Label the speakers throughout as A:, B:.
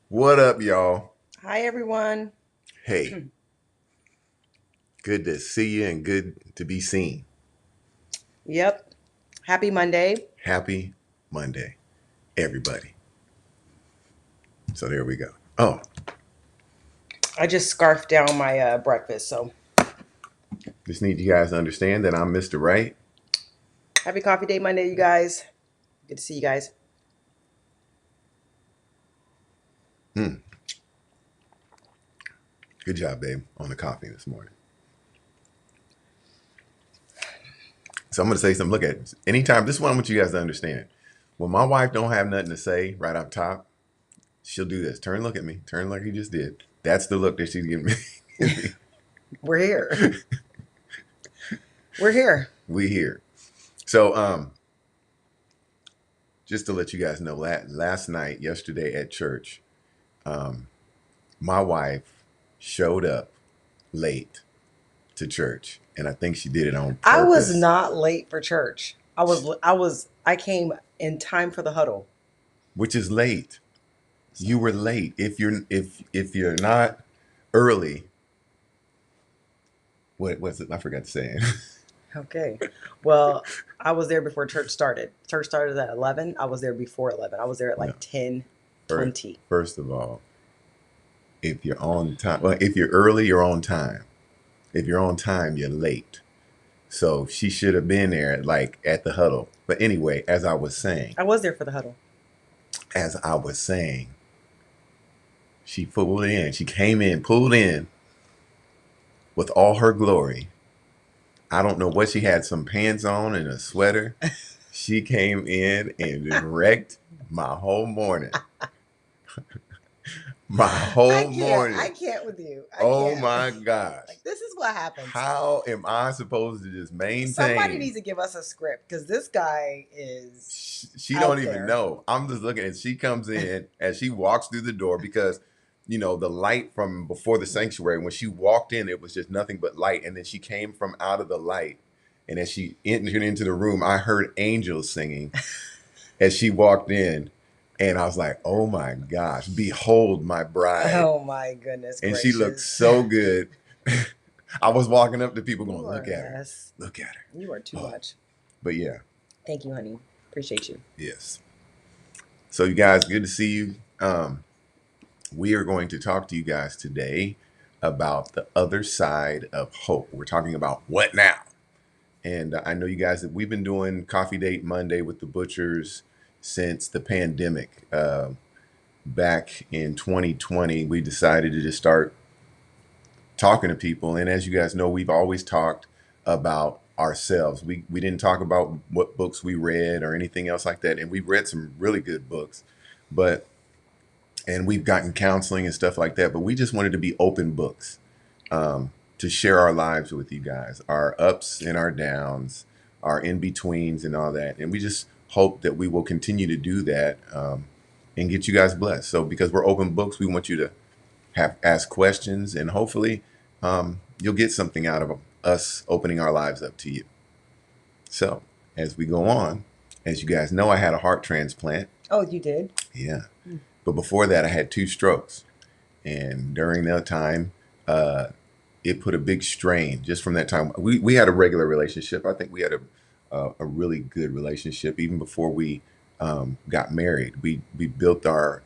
A: What up, y'all?
B: Hi, everyone.
A: Hey, good to see you and good to be seen.
B: Yep. Happy Monday.
A: Happy Monday, everybody. So there we go. Oh,
B: I just scarfed down my breakfast. So
A: just need you guys to understand that I'm Mr. Right.
B: happy Coffee Day Monday, you guys. Good to see you guys.
A: Good job, babe, on the coffee this morning. So I'm going to say something. Look at it. Anytime, this is what I want you guys to understand. When my wife don't have nothing to say right up top, she'll do this. Turn, look at me. Turn like he just did. That's the look that she's giving me.
B: We're here. We're here.
A: We here. So, just to let you guys know, last night, yesterday at church, my wife showed up late to church, and I think she did it on
B: I was
A: purpose.
B: not late for church. I came in time for the huddle.
A: Which is late. You were late. If you're not early, what's it? I forgot to say.
B: Okay. Well, I was there before church started. Church started at 11. I was there before 11. I was there at like
A: No.
B: 10:20.
A: First of all, if you're on time, well, if you're early, you're on time. If you're on time, you're late. So she should have been there at the huddle. But anyway,
B: I was there for the huddle.
A: as I was saying, she pulled in. She came in, pulled in with all her glory. I don't know what she had, some pants on and a sweater. She came in and just wrecked my whole morning. My whole morning.
B: I can't with you.
A: Oh my gosh.
B: Like, this is what happens.
A: How am I supposed to just maintain?
B: Somebody needs to give us a script because this guy is.
A: She
B: out
A: don't
B: there.
A: even know. I'm just looking, and she comes in as she walks through the door because, the light from before the sanctuary, when she walked in, it was just nothing but light. And then she came from out of the light. And as she entered into the room, I heard angels singing as she walked in. And I was like, oh my gosh, behold my bride.
B: Oh my goodness.
A: And
B: gracious.
A: she looked so good. I was walking up to people going,
B: You
A: look
B: are
A: at her.
B: mess.
A: Look at her.
B: You are too much.
A: But yeah,
B: Thank you, honey. Appreciate you.
A: yes. So you guys, good to see you. We are going to talk to you guys today about the other side of hope. We're talking about what now? And I know you guys that we've been doing Coffee Date Monday with the Butchers since the pandemic. Back in 2020, we decided to just start talking to people. And as you guys know, we've always talked about ourselves. We didn't talk about what books we read or anything else like that. And we've read some really good books, and we've gotten counseling and stuff like that. But we just wanted to be open books to share our lives with you guys, our ups and our downs, our in-betweens and all that. And we just hope that we will continue to do that and get you guys blessed. So because we're open books, we want you to ask questions, and hopefully you'll get something out of us opening our lives up to you. So as we go on, as you guys know, I had a heart transplant.
B: Oh, you did?
A: Yeah. But before that, I had 2 strokes. And during that time, it put a big strain just from that time. We had a regular relationship. I think we had a really good relationship even before we got married. We built our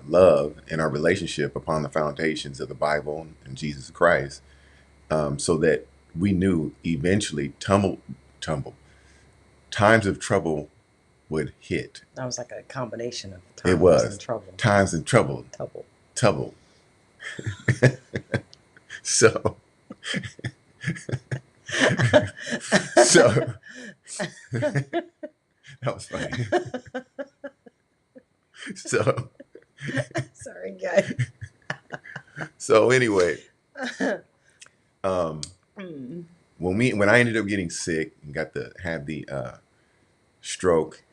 A: love and our relationship upon the foundations of the Bible and Jesus Christ, so that we knew eventually times of trouble would hit.
B: That was like a combination of times
A: It was
B: and trouble.
A: times and trouble.
B: Trouble.
A: So, so that was funny. So,
B: Sorry, guys.
A: so anyway, when I ended up getting sick and got to have the stroke,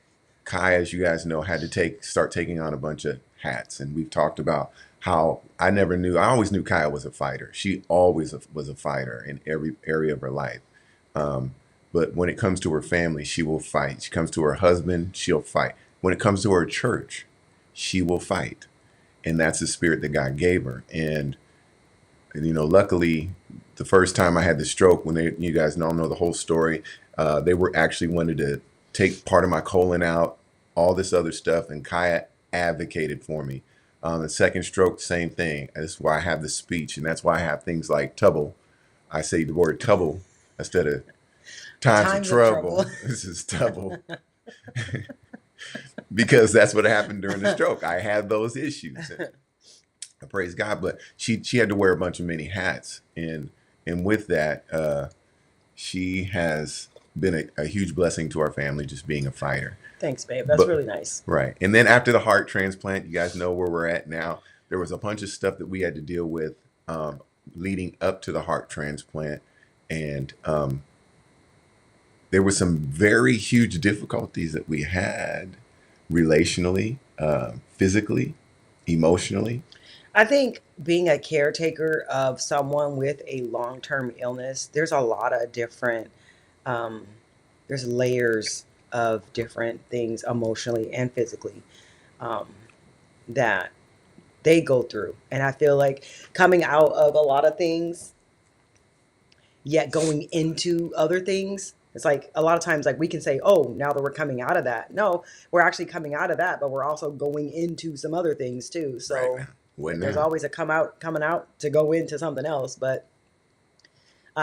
A: Kai, as you guys know, had to start taking on a bunch of hats, and we've talked about how I never knew. I always knew Kaya was a fighter. She always was a fighter in every area of her life. Um, but when it comes to her family, she will fight. She comes to her husband, she'll fight. When it comes to her church, she will fight. And that's the spirit that God gave her. And luckily, the first time I had the stroke, when you guys don't know the whole story, they were actually wanted to take part of my colon out, all this other stuff, and Kaya advocated for me. The second stroke, same thing. That's why I have the speech, and that's why I have things like trouble. I say the word trouble instead of times of
B: Times of
A: trouble.
B: trouble.
A: This is trouble because that's what happened during the stroke. I had those issues. I praise God, but she had to wear a bunch of many hats, and with that, she has been a huge blessing to our family, just being a fighter.
B: Thanks, babe. That's
A: But
B: really nice.
A: right, and then after the heart transplant, you guys know where we're at now. There was a bunch of stuff that we had to deal with leading up to the heart transplant, and there were some very huge difficulties that we had relationally, physically, emotionally.
B: I think being a caretaker of someone with a long-term illness, there's a lot of different, um, there's layers of different things emotionally and physically um, that they go through. And I feel like coming out of a lot of things, yet going into other things, it's like a lot of times, like we can say, oh, now that we're coming out of that. No, we're actually coming out of that, but we're also going into some other things too.
A: Right
B: So
A: now, when
B: there's
A: now,
B: always a coming out to go into something else. But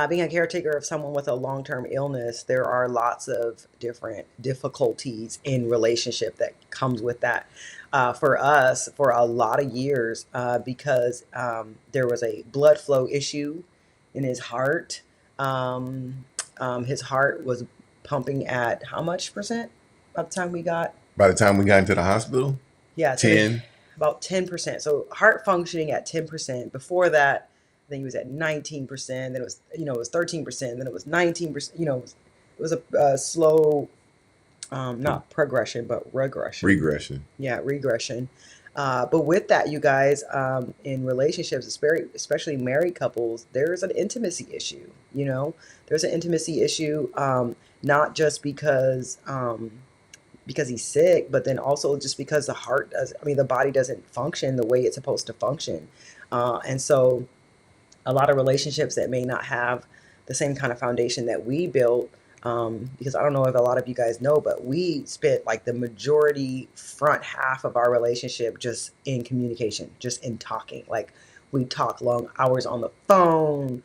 B: being a caretaker of someone with a long-term illness, there are lots of different difficulties in relationship that comes with that. For us, for a lot of years, because there was a blood flow issue in his heart. His heart was pumping at how much percent by the time we got?
A: by the time we got into the hospital,
B: Yeah,
A: 10.
B: about 10%. So heart functioning at 10%. Before that, I think he was at 19%. Then it was 13%. Then it was 19%. It was a slow, not progression, but regression.
A: Regression.
B: Yeah, regression. But with that, you guys, in relationships, especially married couples, there's an intimacy issue. There's an intimacy issue, not just because he's sick, but then also just because the body doesn't function the way it's supposed to function. And so a lot of relationships that may not have the same kind of foundation that we built, because I don't know if a lot of you guys know, but we spent like the majority front half of our relationship just in communication, just in talking. Like we'd talk long hours on the phone.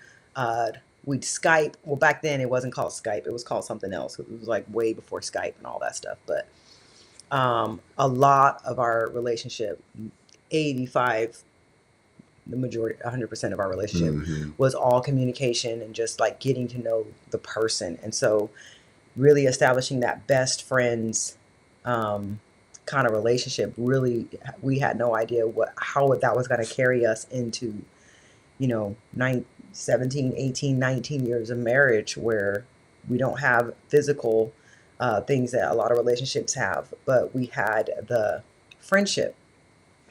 B: We'd Skype. Well, back then it wasn't called Skype. It was called something else. It was like way before Skype and all that stuff. But a lot of our relationship, 85, the majority, 100% of our relationship
A: Hmm.
B: was all communication and just like getting to know the person. And so really establishing that best friends kind of relationship, really, we had no idea how that was going to carry us into, 17, 18, 19 years of marriage, where we don't have physical things that a lot of relationships have, but we had the friendship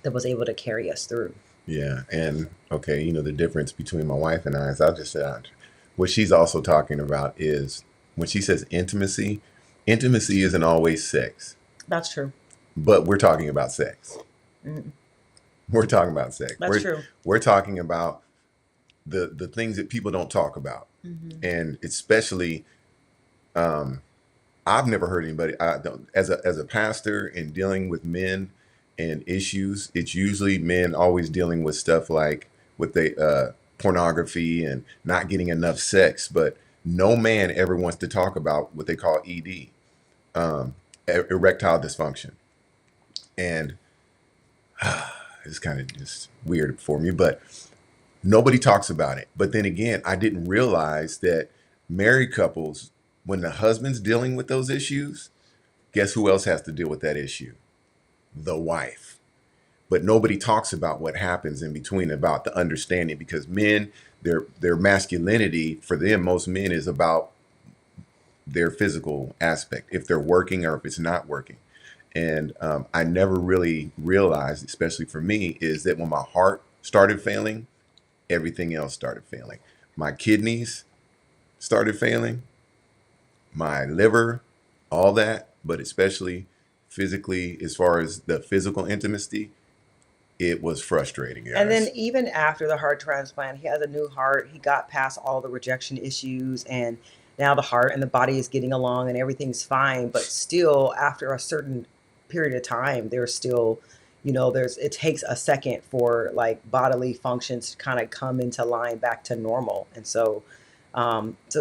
B: that was able to carry us through.
A: Yeah. And okay, the difference between my wife and I is I'll just say what she's also talking about is when she says intimacy, intimacy isn't always sex,
B: That's true.
A: but we're talking about sex.
B: Mhm.
A: We're talking about sex.
B: That's true.
A: We're talking about the things that people don't talk about.
B: Mhm.
A: And especially, I've never heard anybody, as a pastor and dealing with men and issues, it's usually men always dealing with stuff like with the pornography and not getting enough sex, but no man ever wants to talk about what they call ED, erectile dysfunction. And it's kind of just weird for me, but nobody talks about it. But then again, I didn't realize that married couples, when the husband's dealing with those issues, guess who else has to deal with that issue? The wife. But nobody talks about what happens in between, about the understanding, because men, their masculinity for them, most men, is about their physical aspect, if they're working or if it's not working. And I never really realized, especially for me, is that when my heart started failing, everything else started failing. My kidneys started failing, my liver, all that, but especially physically, as far as the physical intimacy, it was frustrating,
B: And then
A: guys.
B: even after the heart transplant, he has a new heart. He got past all the rejection issues, and now the heart and the body is getting along and everything's fine. But still, after a certain period of time, there's still, it takes a second for like bodily functions to kind of come into line back to normal. And so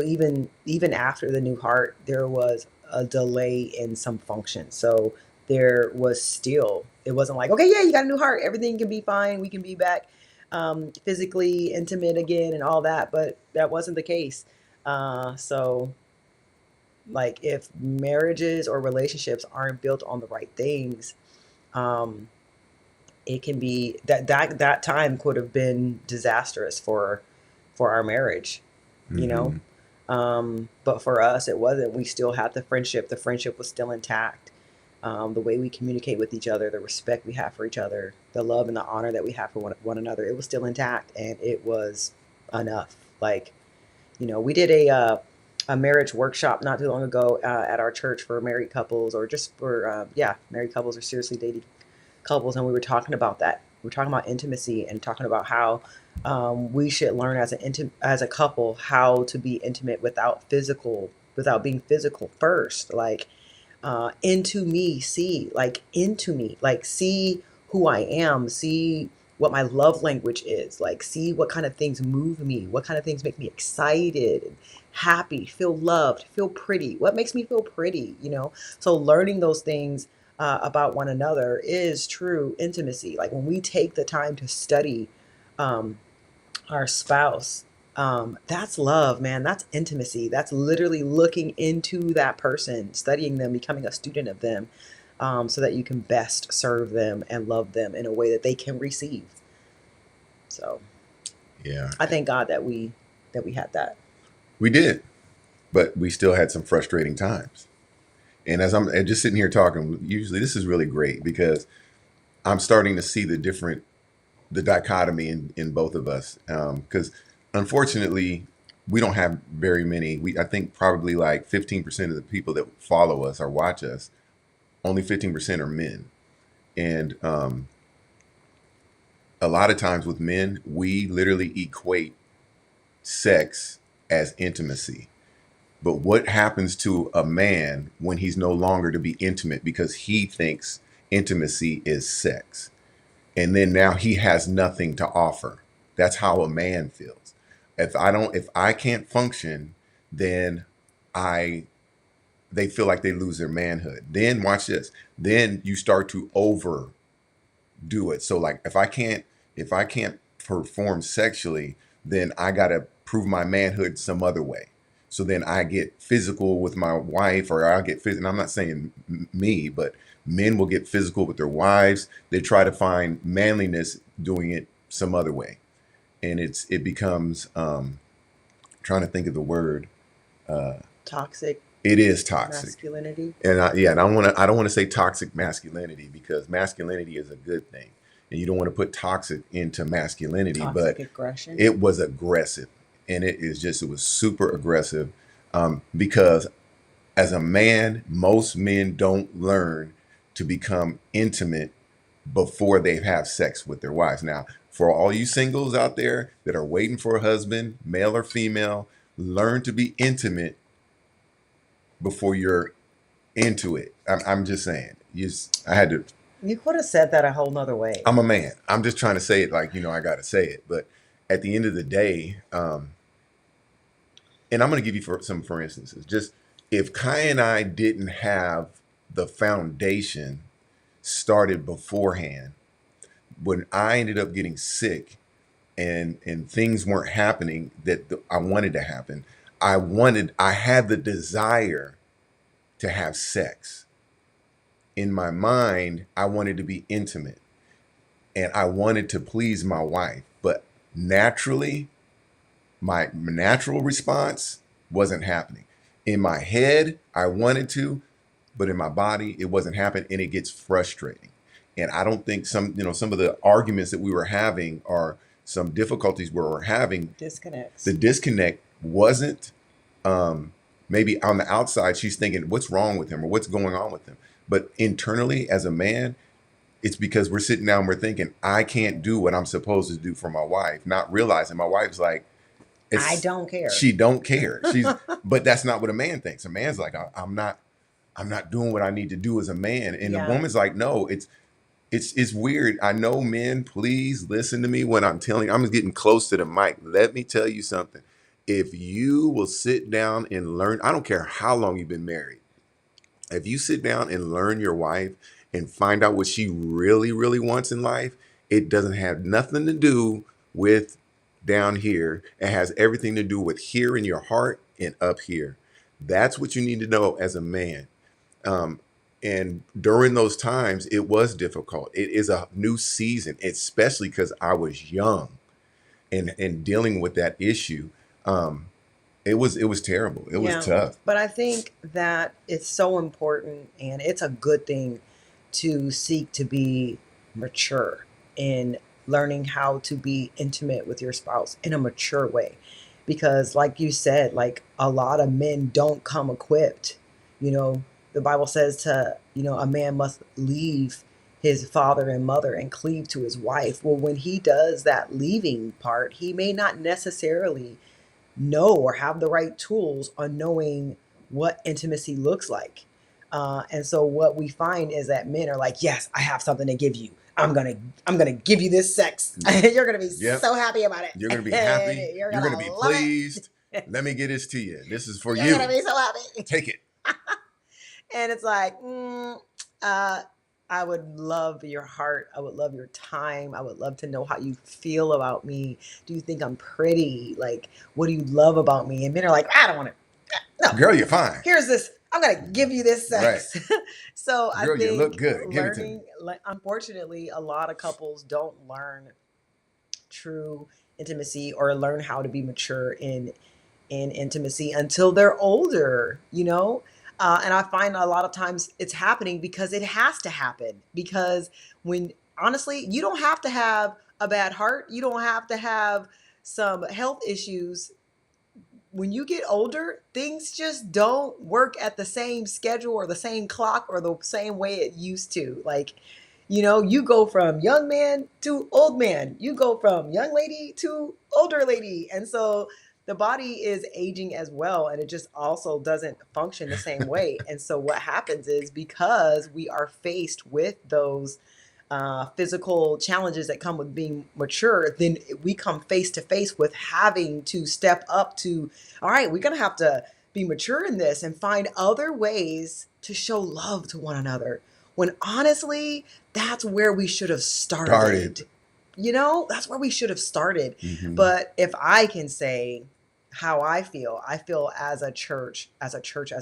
B: even after the new heart, there was a delay in some function. So there was still, it wasn't like, okay, yeah, you got a new heart, everything can be fine, we can be back physically intimate again and all that, but that wasn't the case. So like if marriages or relationships aren't built on the right things, um, it can be that time could have been disastrous for our marriage, you know.
A: Hmm.
B: But for us, it wasn't. We still had the friendship. The friendship was still intact. The way we communicate with each other, the respect we have for each other, the love and the honor that we have for one another, it was still intact, and it was enough. Like, we did a marriage workshop not too long ago at our church for married couples, or just for married couples or seriously dating couples, and we were talking about that. We were talking about intimacy and talking about how we should learn as a couple how to be intimate without being physical first. Like into me, like see who I am, see what my love language is, like see what kind of things move me, what kind of things make me excited and happy, feel loved, feel pretty, what makes me feel pretty, so learning those things about one another is true intimacy. Like when we take the time to study um, our spouse, that's love, man. That's intimacy. That's literally looking into that person, studying them, becoming a student of them, so that you can best serve them and love them in a way that they can receive. So
A: Yeah,
B: I thank God that we had that.
A: we did, but we still had some frustrating times. And as I'm just sitting here talking, usually this is really great because I'm starting to see the dichotomy in both of us. Because unfortunately, we don't have very many. I think probably like 15% of the people that follow us or watch us, only 15% are men. And a lot of times with men, we literally equate sex as intimacy. But what happens to a man when he's no longer to be intimate because he thinks intimacy is sex? And then now he has nothing to offer. That's how a man feels. If I can't function, then I they feel like they lose their manhood. Then watch this. Then you start to overdo it. So like if I can't perform sexually, then I gotta prove my manhood some other way. So then I get physical with my wife, or I'll get physical. And I'm not saying me, but men will get physical with their wives. They try to find manliness doing it some other way, and it becomes trying to think of the word.
B: Toxic
A: It is toxic.
B: masculinity,
A: And I don't want to say toxic masculinity because masculinity is a good thing. And you don't want to put toxic into masculinity,
B: toxic
A: but
B: aggression.
A: it was aggressive. And it was super aggressive because as a man, most men don't learn to become intimate before they have sex with their wives. Now, for all you singles out there that are waiting for a husband, male or female, learn to be intimate before you're into it. I'm just saying. I had to.
B: You could have said that a whole nother way.
A: I'm a man. I'm just trying to say it like I got to say it. But at the end of the day, and I'm going to give you for instances. Just if Kai and I didn't have the foundation started beforehand, when I ended up getting sick and things weren't happening that I wanted to happen, I had the desire to have sex. In my mind, I wanted to be intimate and I wanted to please my wife, but naturally, my natural response wasn't happening. In my head, I wanted to. but in my body, it wasn't happening, and it gets frustrating. And I don't think some of the arguments that we were having are some difficulties we were having.
B: Disconnects.
A: The disconnect wasn't maybe on the outside, she's thinking, what's wrong with him or what's going on with him? But internally, as a man, it's because we're sitting down, we're thinking, I can't do what I'm supposed to do for my wife, not realizing my wife's like,
B: I don't care.
A: She don't care. But that's not what a man thinks. A man's like, I'm not doing what I need to do as a man. And the woman's like, no, it's weird. I know, men, please listen to me when I'm telling you. I'm getting close to the mic. Let me tell you something. If you will sit down and learn, I don't care how long you've been married. If you sit down and learn your wife and find out what she really, really wants in life, it doesn't have nothing to do with down here. It has everything to do with here in your heart and up here. That's what you need to know as a man. And during those times, it was difficult. It is a new season, especially because I was young and dealing with that issue. It was terrible. It was tough.
B: But I think that it's so important, and it's a good thing to seek to be mature in learning how to be intimate with your spouse in a mature way. Because like you said, like a lot of men don't come equipped. The Bible says a man must leave his father and mother and cleave to his wife. Well, when he does that leaving part, he may not necessarily know or have the right tools on knowing what intimacy looks like. And so what we find is that men are like, yes, I have something to give you. I'm gonna give you this sex. You're gonna be so happy about it.
A: You're gonna be happy. You're gonna be pleased. Let me get this to you. This is for you.
B: You're gonna be so happy.
A: Take it.
B: And it's like, I would love your heart. I would love your time. I would love to know how you feel about me. Do you think I'm pretty? Like, what do you love about me? And men are like, I don't want to. No,
A: girl, you're fine.
B: Here's this. I'm gonna give you this sex. Right. So
A: girl,
B: I think
A: you look good. Give it to me.
B: Unfortunately, a lot of couples don't learn true intimacy or learn how to be mature in intimacy until they're older. And I find a lot of times it's happening because it has to happen. Because honestly, you don't have to have a bad heart. You don't have to have some health issues. When you get older, things just don't work at the same schedule or the same clock or the same way it used to. Like, you go from young man to old man. You go from young lady to older lady. And so the body is aging as well, and it just also doesn't function the same way. And so what happens is, because we are faced with those physical challenges that come with being mature, then we come face to face with having to step up to, all right, we're going to have to be mature in this and find other ways to show love to one another. When honestly, that's where we should have started. That's where we should have started. Mm-hmm. But if I can say how I feel as a church as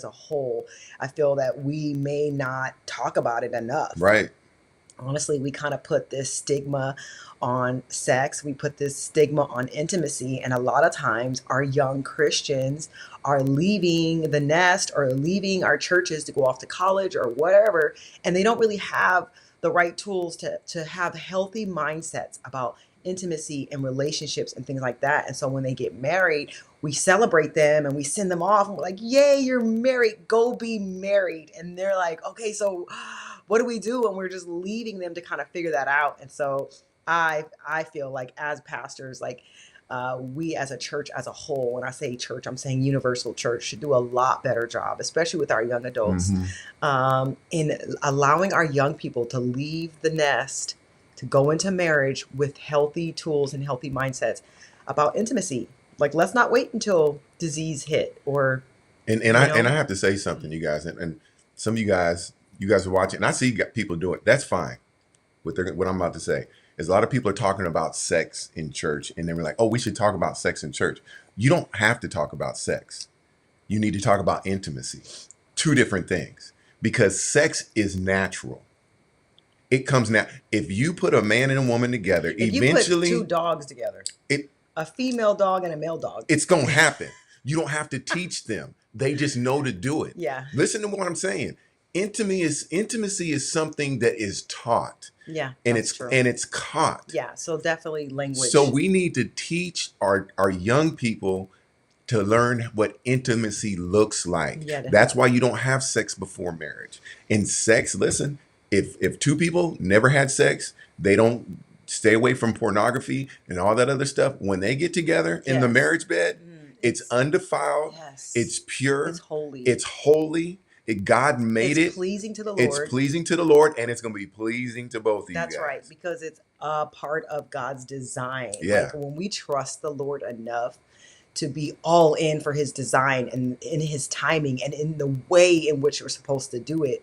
B: a whole, I feel that we may not talk about it enough.
A: Right.
B: Honestly, we kind of put this stigma on sex. We put this stigma on intimacy. And a lot of times our young Christians are leaving the nest or leaving our churches to go off to college or whatever. And they don't really have the right tools to have healthy mindsets about intimacy and relationships and things like that. And so when they get married, we celebrate them and we send them off and we're like, yay, you're married, go be married. And they're like, okay, so what do we do? And we're just leaving them to kind of figure that out. And so I feel like as pastors, like we as a church as a whole, when I say church, I'm saying universal church, should do a lot better job, especially with our young adults, in allowing our young people to leave the nest, to go into marriage with healthy tools and healthy mindsets about intimacy. Like, let's not wait until disease hit or.
A: And I have to say something, you guys, and some of you guys are watching, and I see people do it. That's fine. What I'm about to say is, a lot of people are talking about sex in church, and they're like, oh, we should talk about sex in church. You don't have to talk about sex. You need to talk about intimacy. Two different things, because sex is natural. It comes now. If you put a man and a woman together, eventually
B: you put two dogs together, a female dog and a male dog,
A: it's going to happen. You don't have to teach them. They just know to do it.
B: Yeah.
A: Listen to what I'm saying. intimacy is something that is taught,
B: Yeah,
A: and
B: that's true.
A: it's caught.
B: Yeah, so definitely
A: So
B: language.
A: we need to teach our young people to learn what intimacy looks like.
B: Yeah,
A: That's
B: definitely.
A: why you don't have sex before marriage. In sex, listen, if two people never had sex, they don't stay away from pornography and all that other stuff. When they get together in the
B: Yes.
A: marriage bed, it's
B: It's
A: undefiled, it's
B: yes. It's
A: pure,
B: holy.
A: it's holy. God made
B: It's
A: it.
B: pleasing to the
A: It's
B: Lord.
A: pleasing to the Lord, and it's going to be pleasing to both of you
B: That's right,
A: guys.
B: because it's a part of God's design.
A: Yeah,
B: Like when we trust the Lord enough to be all in for his design and in his timing and in the way in which we're supposed to do it,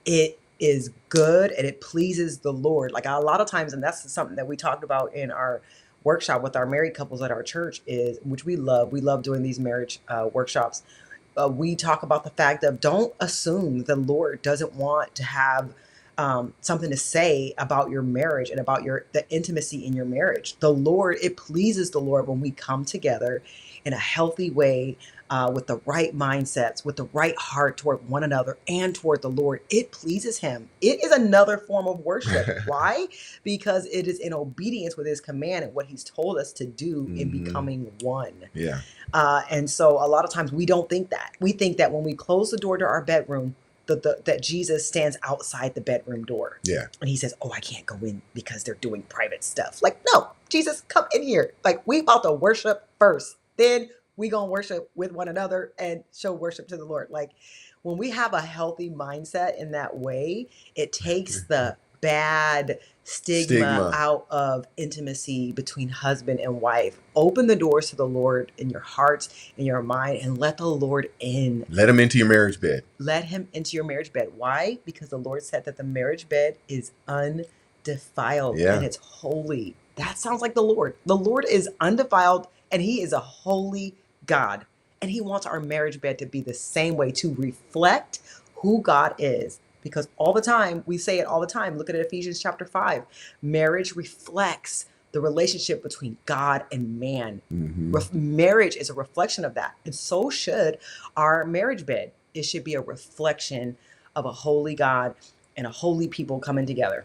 B: it is good and it pleases the Lord. Like a lot of times, and that's something that we talked about in our workshop with our married couples at our church, is which we love. We love doing these marriage workshops. We talk about the fact of don't assume the Lord doesn't want to have something to say about your marriage and about the intimacy in your marriage. The Lord, it pleases the Lord when we come together in a healthy way, with the right mindsets, with the right heart toward one another and toward the Lord. It pleases him. It is another form of worship. Why? Because it is in obedience with his command and what he's told us to do in becoming one.
A: yeah,
B: And so a lot of times we don't think that. We think that when we close the door to our bedroom, that Jesus stands outside the bedroom door.
A: yeah.
B: And he says, "Oh, I can't go in because they're doing private stuff." Like, no, Jesus, come in here. Like, we about to worship first. Then we gonna worship with one another and show worship to the Lord. Like, when we have a healthy mindset in that way, it takes the bad stigma
A: Stigma.
B: out of intimacy between husband and wife. Open the doors to the Lord in your hearts, in your mind, and let the Lord in.
A: Let him into your marriage bed.
B: Let him into your marriage bed. Why? Because the Lord said that the marriage bed is undefiled
A: Yeah.
B: and it's holy. That sounds like the Lord. The Lord is undefiled and he is a holy God. And he wants our marriage bed to be the same way, to reflect who God is. Because all the time, we say it all the time. Look at Ephesians chapter 5. Marriage reflects the relationship between God and man. Marriage is a reflection of that. And so should our marriage bed. It should be a reflection of a holy God and a holy people coming together.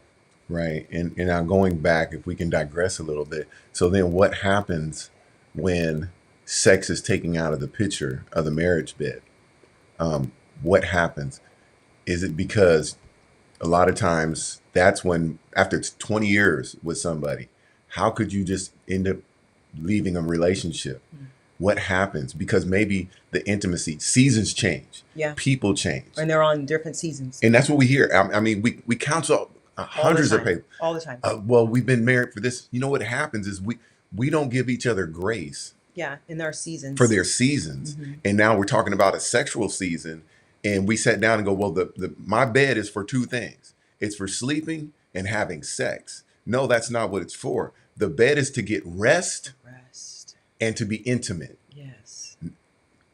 A: Right. And now going back, if we can digress a little bit. So then what happens when sex is taken out of the picture of the marriage bed? What happens? Is it because a lot of times that's when, after 20 years with somebody, how could you just end up leaving a relationship? What happens? Because maybe the intimacy, seasons change,
B: Yeah.
A: people change.
B: And they're on different seasons.
A: And that's what we hear. I mean, we counsel hundreds of people.
B: All the time.
A: Well, we've been married for this. You know what happens is we don't give each other grace
B: Yeah, in their seasons.
A: for their seasons. And now we're talking about a sexual season, and we sat down and go, well, my bed is for two things. It's for sleeping and having sex. No, that's not what it's for. The bed is to get rest and to be intimate.
B: Yes.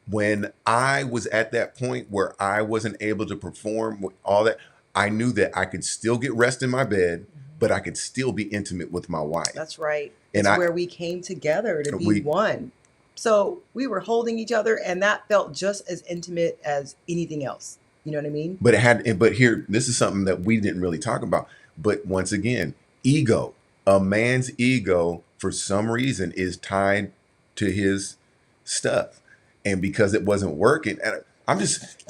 A: When I was at that point where I wasn't able to perform with all that, I knew that I could still get rest in my bed, but I could still be intimate with my wife.
B: That's right.
A: And
B: It's where we came together to be
A: we-
B: one. So we were holding each other, and that felt just as intimate as anything else. You know what I mean?
A: But here, this is something that we didn't really talk about. But once again, ego. A man's ego, for some reason, is tied to his stuff. And because it wasn't working, and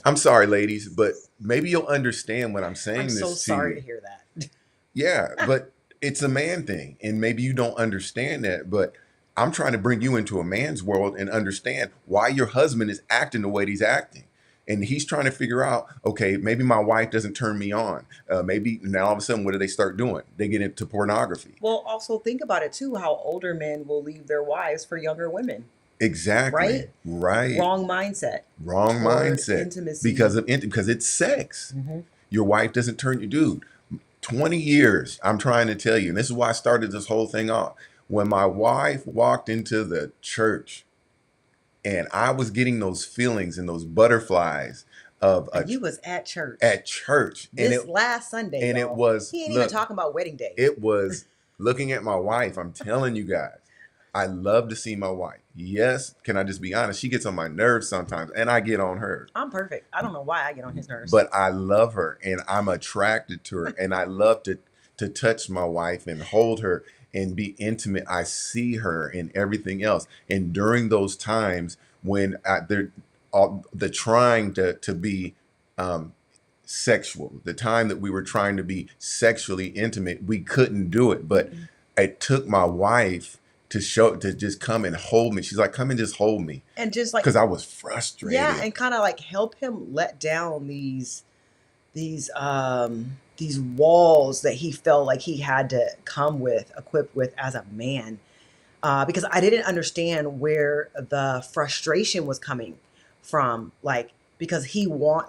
A: I'm sorry, ladies, but maybe you'll understand what I'm saying.
B: I'm
A: this
B: so
A: to
B: sorry
A: you.
B: to hear that.
A: Yeah, but it's a man thing, and maybe you don't understand that, but I'm trying to bring you into a man's world and understand why your husband is acting the way he's acting. And he's trying to figure out, okay, maybe my wife doesn't turn me on. Maybe now all of a sudden, what do they start doing? They get into pornography.
B: Well, also think about it too, how older men will leave their wives for younger women.
A: Exactly. Right.
B: Wrong mindset.
A: Wrong
B: Toward
A: mindset.
B: intimacy.
A: Because it's sex. Your wife doesn't turn you, dude. 20 years, I'm trying to tell you, and this is why I started this whole thing off. When my wife walked into the church and I was getting those feelings and those butterflies of
B: And you was at church.
A: And
B: Last Sunday.
A: and
B: y'all.
A: it was,
B: He ain't
A: look,
B: even talking about wedding day.
A: it was looking at my wife. I'm telling you guys, I love to see my wife. Yes, can I just be honest? She gets on my nerves sometimes, and I get on her.
B: I'm perfect. I don't know why I get on his nerves.
A: But I love her, and I'm attracted to her, and I love to touch my wife and hold her and be intimate. I see her and everything else. And during those times when they're all the trying to be sexual, the time that we were trying to be sexually intimate, we couldn't do it. But it took my wife to just come and hold me. She's like, come and just hold me,
B: And just like,
A: because I was frustrated.
B: yeah, and kind of like help him let down these walls that he felt like he had to come with, equipped with as a man. Because I didn't understand where the frustration was coming from. Like, because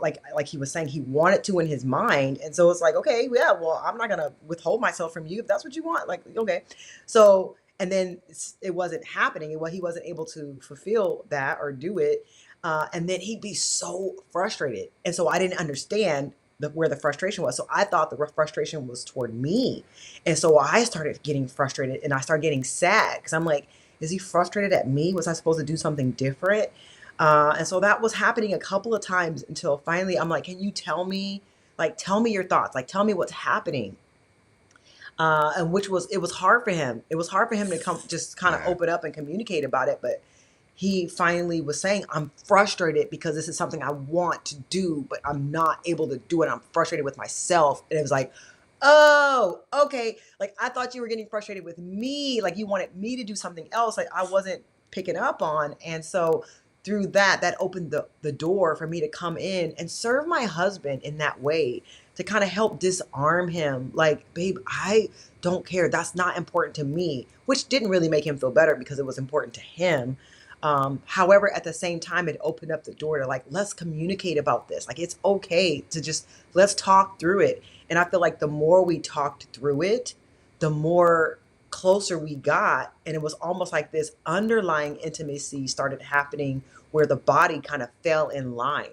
B: like he was saying, he wanted to in his mind. And so it's like, okay, yeah, well, I'm not going to withhold myself from you if that's what you want. Like, okay. So, and then it wasn't happening. Well, he wasn't able to fulfill that or do it. And then he'd be so frustrated. And so I didn't understand where the frustration was. So I thought the frustration was toward me. And so I started getting frustrated and I started getting sad because I'm like, is he frustrated at me? Was I supposed to do something different? And so that was happening a couple of times until finally I'm like, can you tell me, like, tell me your thoughts, like, tell me what's happening. And it was hard for him. It was hard for him to come, just kind of open up and communicate about it. But he finally was saying, I'm frustrated because this is something I want to do, but I'm not able to do it. I'm frustrated with myself. And it was like, oh, okay. Like, I thought you were getting frustrated with me. Like, you wanted me to do something else. Like, I wasn't picking up on. And so through that opened the door for me to come in and serve my husband in that way, to kind of help disarm him. Like, babe, I don't care. That's not important to me, which didn't really make him feel better because it was important to him. However, at the same time, it opened up the door to, like, let's communicate about this. Like, it's okay to just, let's talk through it. And I feel like the more we talked through it, the more closer we got. And it was almost like this underlying intimacy started happening where the body kind of fell in line,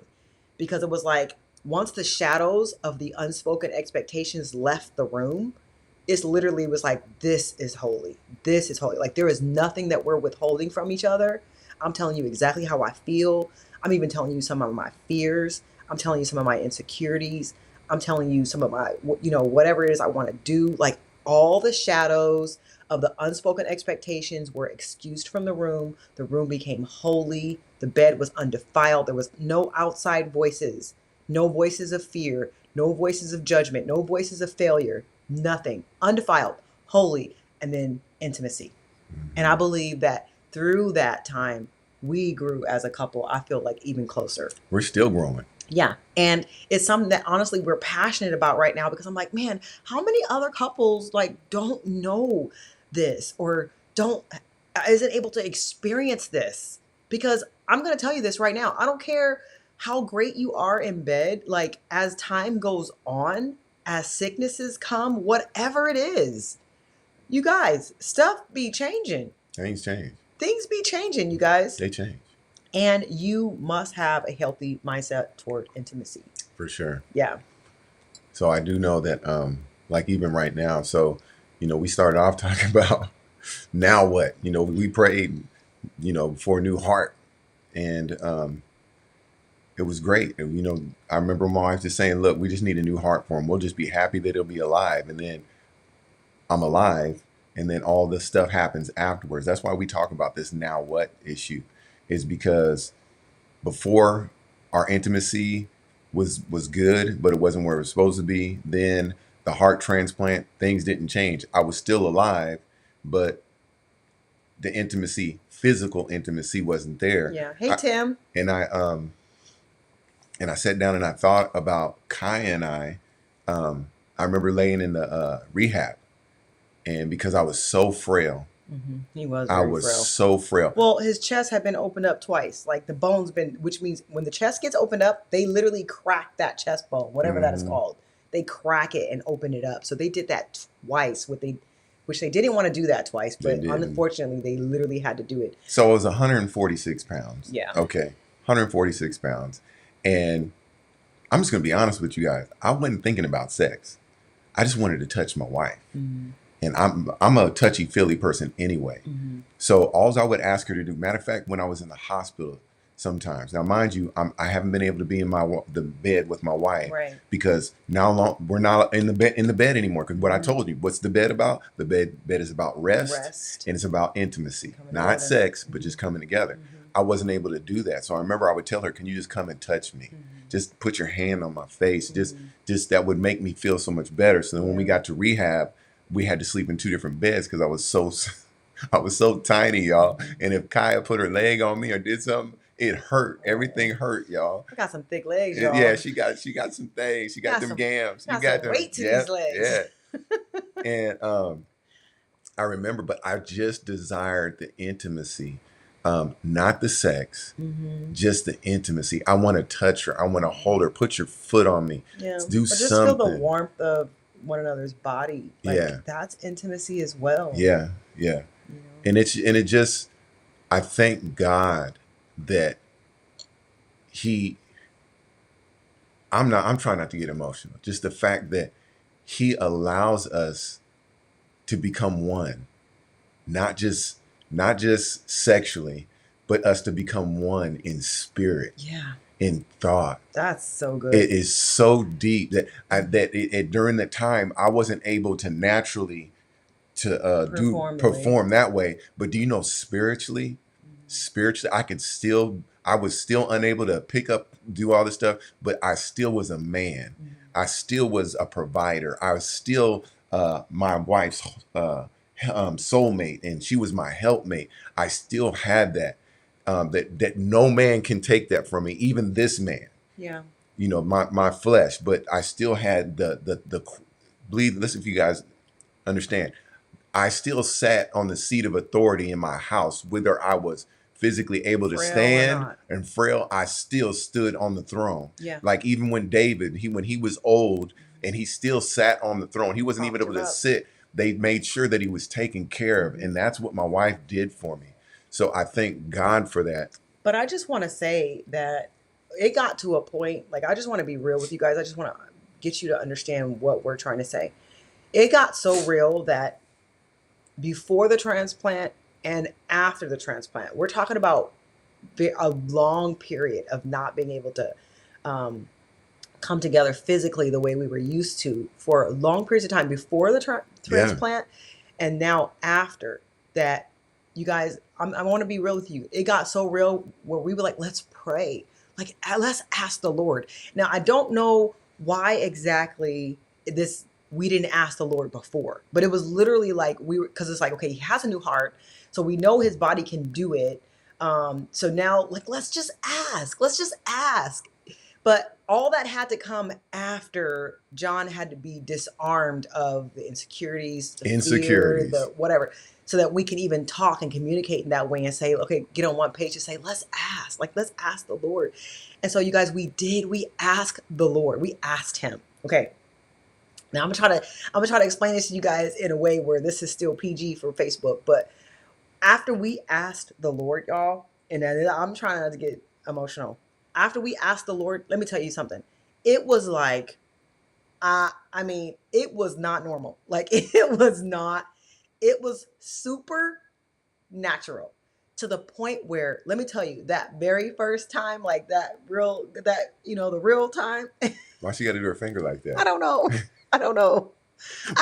B: because it was like, once the shadows of the unspoken expectations left the room, it's literally was like, this is holy. This is holy. Like, there is nothing that we're withholding from each other. I'm telling you exactly how I feel. I'm even telling you some of my fears. I'm telling you some of my insecurities. I'm telling you some of my, whatever it is I want to do. Like, all the shadows of the unspoken expectations were excused from the room. The room became holy. The bed was undefiled. There was no outside voices, no voices of fear, no voices of judgment, no voices of failure, nothing. Undefiled, holy, and then intimacy. And I believe that through that time, we grew as a couple. I feel like even closer.
A: We're still growing.
B: Yeah. And it's something that honestly we're passionate about right now, because I'm like, man, how many other couples like don't know this or isn't able to experience this? Because I'm going to tell you this right now. I don't care how great you are in bed. Like, as time goes on, as sicknesses come, whatever it is, you guys, stuff be changing.
A: Things change.
B: Things be changing, you guys.
A: They change.
B: And you must have a healthy mindset toward intimacy.
A: For sure.
B: Yeah.
A: So I do know that, like, even right now, so, we started off talking about now what, we prayed, for a new heart, and it was great. And, I remember my wife just saying, look, we just need a new heart for him. We'll just be happy that he'll be alive. And then I'm alive. And then all this stuff happens afterwards. That's why we talk about this now what issue, is because before, our intimacy was good, but it wasn't where it was supposed to be. Then the heart transplant, things didn't change. I was still alive, but the intimacy, physical intimacy, wasn't there.
B: Yeah. Hey, Tim.
A: And I sat down and I thought about Kaya and I. I remember laying in the rehab, and because I was so frail,
B: he was.
A: I was
B: frail.
A: so frail.
B: Well, his chest had been opened up twice. Like, the bone's been, which means when the chest gets opened up, they literally crack that chest bone, whatever that is called. They crack it and open it up. So they did that twice, which they didn't want to do that twice, but unfortunately they literally had to do it.
A: So I was 146 pounds.
B: Yeah.
A: Okay. 146 pounds. And I'm just going to be honest with you guys. I wasn't thinking about sex. I just wanted to touch my wife. And I'm a touchy feely person anyway.
B: Mm-hmm.
A: So all I would ask her to do, matter of fact, when I was in the hospital, sometimes now, mind you, I haven't been able to be in the bed with my wife
B: Right.
A: because we're not in the bed anymore. Because what I told you, what's the bed about? The bed is about rest, and it's about intimacy,
B: Coming
A: not
B: together.
A: sex, but just coming together.
B: Mm-hmm.
A: I wasn't able to do that, so I remember I would tell her, "Can you just come and touch me? Just put your hand on my face. Just that would make me feel so much better." So then when we got to rehab, we had to sleep in 2 different beds because I was so tiny, y'all. And if Kaya put her leg on me or did something, it hurt. Everything hurt, y'all.
B: I got some thick legs, y'all.
A: Yeah, she got some things. She got
B: Got
A: them
B: some-
A: gams. You
B: got
A: got
B: some
A: them.
B: weight to
A: Yeah,
B: these legs.
A: yeah. And I remember, but I just desired the intimacy, not the sex,
B: Mm-hmm.
A: just the intimacy. I want to touch her. I want to hold her. Put your foot on me.
B: Yeah.
A: Do
B: But just
A: something.
B: feel the warmth of one another's body. Like,
A: Yeah.
B: that's intimacy as well.
A: Yeah, yeah.
B: You know?
A: And it just, I thank God that I'm trying not to get emotional. Just the fact that he allows us to become one, not just sexually, but us to become one in spirit,
B: Yeah.
A: in thought.
B: That's so good.
A: It is so deep that during that time I wasn't able to naturally to perform that way. But do you know, spiritually, I was still unable to pick up, do all this stuff, but I still was a man. I still was a provider. I was still my wife's soulmate, and she was my helpmate. I still had that. That no man can take that from me, even this man.
B: Yeah.
A: You know, my flesh, but I still had the believe. Listen, if you guys understand, I still sat on the seat of authority in my house, whether I was physically able to
B: Frail or
A: stand
B: not.
A: and frail. I still stood on the throne.
B: Yeah.
A: Like even when David, when he was old and he still sat on the throne, he wasn't even
B: Propped
A: able
B: him
A: to
B: up.
A: sit. They made sure that he was taken care of, and that's what my wife did for me. So I thank God for that.
B: But I just want to say that it got to a point, like, I just want to be real with you guys. I just want to get you to understand what we're trying to say. It got so real that before the transplant and after the transplant, we're talking about a long period of not being able to come together physically the way we were used to for long periods of time before the transplant, and now after that. You guys, I want to be real with you. It got so real where we were like, let's pray. Like, let's ask the Lord. Now, I don't know why exactly we didn't ask the Lord before, but it was literally like because it's like, okay, he has a new heart. So we know his body can do it. So now, like, let's just ask. Let's just ask. But all that had to come after John had to be disarmed of the insecurities, the fear, the whatever, so that we can even talk and communicate in that way and say, okay, get on one page and say, let's ask. Like, let's ask the Lord. And so, you guys, we asked the Lord. We asked him. Okay. Now I'm gonna try to explain this to you guys in a way where this is still PG for Facebook. But after we asked the Lord, y'all, and I'm trying not to get emotional. After we asked the Lord, let me tell you something. It was like, I mean, it was not normal. Like, it was super natural to the point where, let me tell you, that very first time, like the real time.
A: Why she got to do her finger like that?
B: I don't know.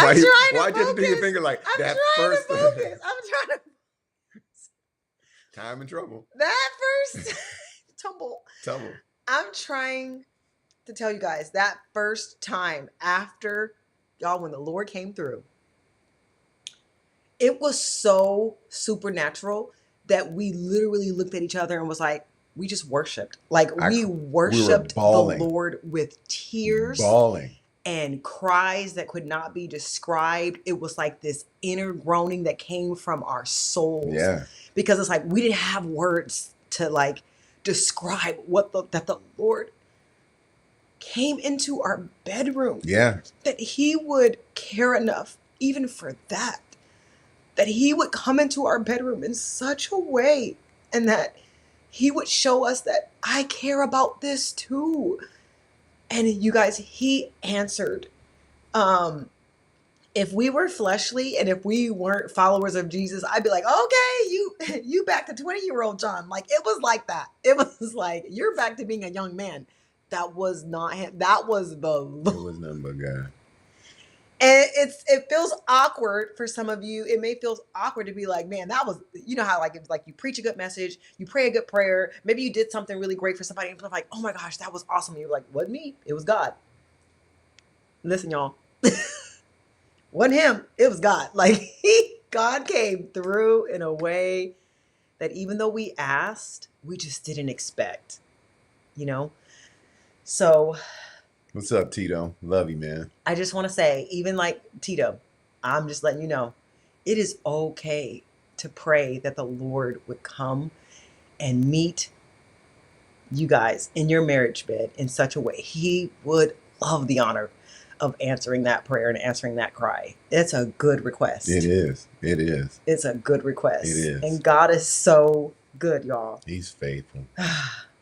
A: Why'd you do your finger like that first?
B: I'm trying to.
A: Time and trouble.
B: That first tumble. I'm trying to tell you guys that first time after, y'all, when the Lord came through, it was so supernatural that we literally looked at each other and was like, we just worshiped. Like, we worshiped the Lord with tears.
A: Bawling.
B: And cries that could not be described. It was like this inner groaning that came from our souls.
A: Yeah.
B: Because it's like we didn't have words to like describe that the Lord came into our bedroom.
A: Yeah.
B: That he would care enough even for that. That he would come into our bedroom in such a way, and that he would show us that I care about this too. And you guys, he answered. if we were fleshly and if we weren't followers of Jesus, I'd be like, okay, you back to 20-year-old John. Like it was like that. It was like you're back to being a young man. That was not him. That was the Lord.
A: It was nothing but God.
B: And it feels awkward for some of you. It may feel awkward to be like, man, that was, you know how like it's like you preach a good message, you pray a good prayer, maybe you did something really great for somebody, and you're like, oh my gosh, that was awesome. You're like, wasn't me, it was God. Listen, y'all, wasn't him, it was God. Like God came through in a way that even though we asked, we just didn't expect, you know? So
A: What's up, Tito? Love you, man.
B: I just want to say, even like Tito, I'm just letting you know, it is okay to pray that the Lord would come and meet you guys in your marriage bed in such a way. He would love the honor of answering that prayer and answering that cry. It's a good request.
A: It is. It is.
B: It's a good request.
A: It is.
B: And God is so good, y'all.
A: He's faithful.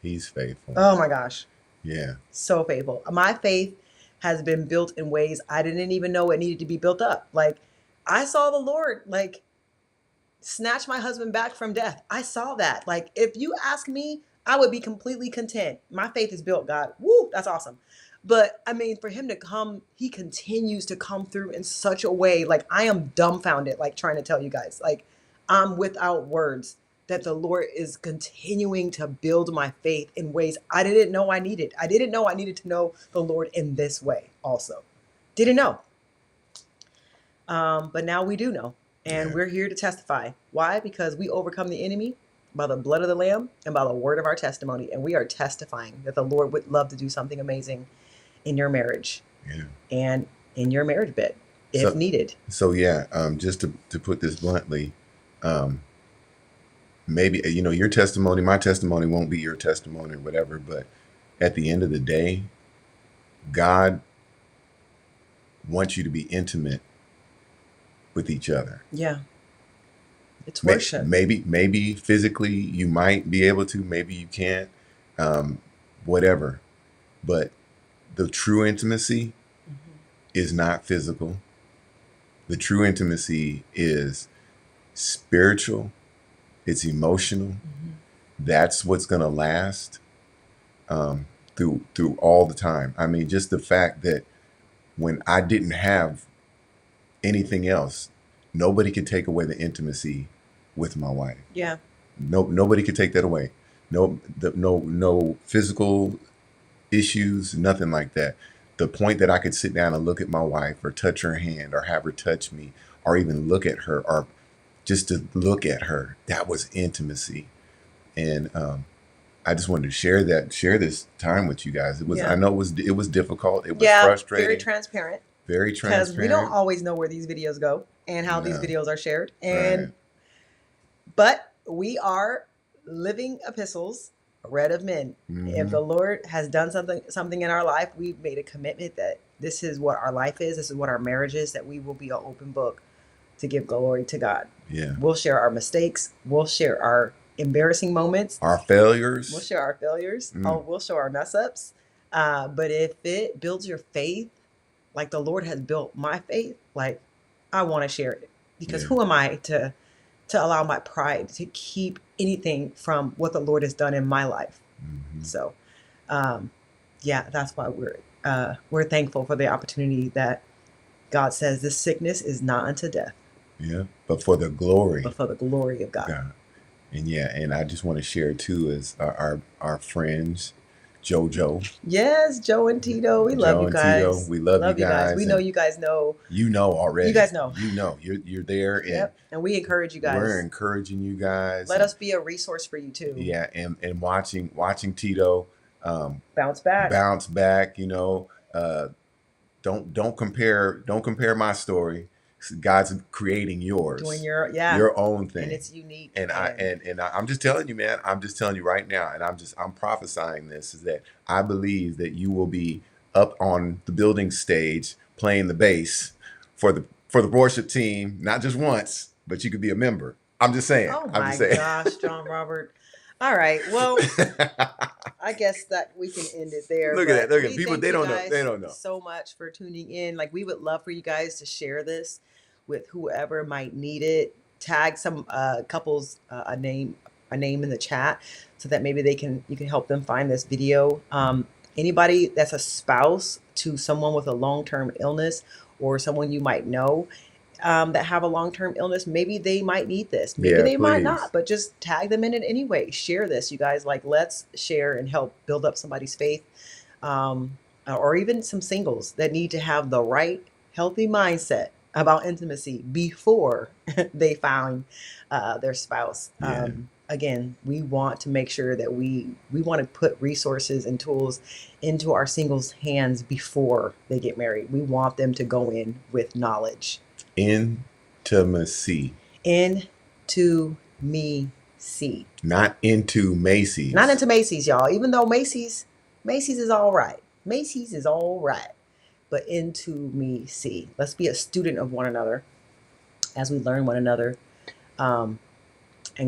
A: He's faithful.
B: Oh my gosh.
A: Yeah.
B: So faithful. My faith has been built in ways I didn't even know it needed to be built up. Like I saw the Lord like snatch my husband back from death. I saw that. Like if you ask me, I would be completely content. My faith is built, God. Woo, that's awesome. But I mean, for him to come, he continues to come through in such a way. Like I am dumbfounded, like trying to tell you guys, like I'm without words that the Lord is continuing to build my faith in ways I didn't know I needed. I didn't know I needed to know the Lord in this way also. Didn't know. But now we do know. And we're here to testify. Why? Because we overcome the enemy by the blood of the Lamb and by the word of our testimony. And we are testifying that the Lord would love to do something amazing in your marriage and in your marriage bed if needed.
A: So yeah, just to put this bluntly, maybe, you know, your testimony, my testimony won't be your testimony or whatever, but at the end of the day, God wants you to be intimate with each other.
B: Yeah. It's worship.
A: Maybe physically you might be able to, maybe you can't, whatever. But the true intimacy is not physical. The true intimacy is spiritual. It's emotional. That's what's going to last through all the time. I mean, just the fact that when I didn't have anything else, nobody could take away the intimacy with my wife.
B: Yeah.
A: Nobody could take that away. No physical issues, nothing like that. The point that I could sit down and look at my wife or touch her hand or have her touch me or even look at her or just to look at her, that was intimacy. And I just wanted to share this time with you guys. It was, I know it was difficult. It was frustrating.
B: Very transparent.
A: Very transparent.
B: Because we don't always know where these videos go and how these videos are shared. And but we are living epistles read of men. If the Lord has done something in our life, we've made a commitment that this is what our life is, this is what our marriage is, that we will be an open book to give glory to God.
A: Yeah.
B: We'll share our mistakes. We'll share our embarrassing moments.
A: Our failures.
B: We'll share our failures. We'll show our mess ups. But if it builds your faith, like the Lord has built my faith, like I want to share it. Because who am I to allow my pride to keep anything from what the Lord has done in my life? So, that's why we're thankful for the opportunity that God says this sickness is not unto death.
A: Yeah, but for the glory.
B: But for the glory of God.
A: And and I just want to share too is our friends, JoJo.
B: Yes, Joe and Tito. We love you guys. Tito.
A: We love you guys.
B: We know you guys know.
A: You know already.
B: You guys know.
A: You know. You're there. And
B: and we encourage you guys.
A: We're encouraging you guys.
B: Let us be a resource for you too.
A: Yeah, and watching Tito
B: bounce back.
A: You know, don't compare my story. God's creating yours,
B: doing your
A: own thing,
B: and it's unique.
A: And I'm just telling you, man. I'm just telling you right now, and I'm prophesying this is that I believe that you will be up on the building stage playing the bass for the worship team, not just once, but you could be a member. I'm just saying.
B: Oh my gosh, John Robert. All right. Well, I guess that we can end it there.
A: Look at that.
B: But
A: Look at
B: we
A: people.
B: thank
A: They
B: you
A: don't know.
B: guys
A: They don't know.
B: so much for tuning in. Like, we would love for you guys to share this with whoever might need it. Tag some couples a name in the chat so that maybe you can help them find this video. Anybody that's a spouse to someone with a long-term illness or someone you might know that have a long-term illness, maybe they might need this, maybe
A: Yeah,
B: they might
A: please.
B: not, but just tag them in it anyway. Share this, you guys. Like, let's share and help build up somebody's faith, or even some singles that need to have the right healthy mindset about intimacy before they find their spouse.
A: Yeah.
B: Again, we want to make sure that we want to put resources and tools into our singles' hands before they get married. We want them to go in with knowledge.
A: Intimacy.
B: Into me see.
A: Not into Macy's.
B: Not into Macy's, y'all. Even though Macy's is all right. Macy's is all right. But into me see. Let's be a student of one another as we learn one another and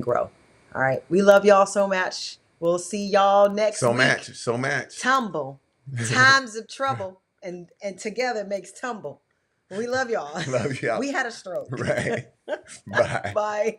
B: grow. All right. We love y'all so much. We'll see y'all next week.
A: So much.
B: Tumble. Times of trouble. And together makes tumble. We love y'all.
A: Love y'all.
B: We had a stroke.
A: Right. Bye.
B: Bye.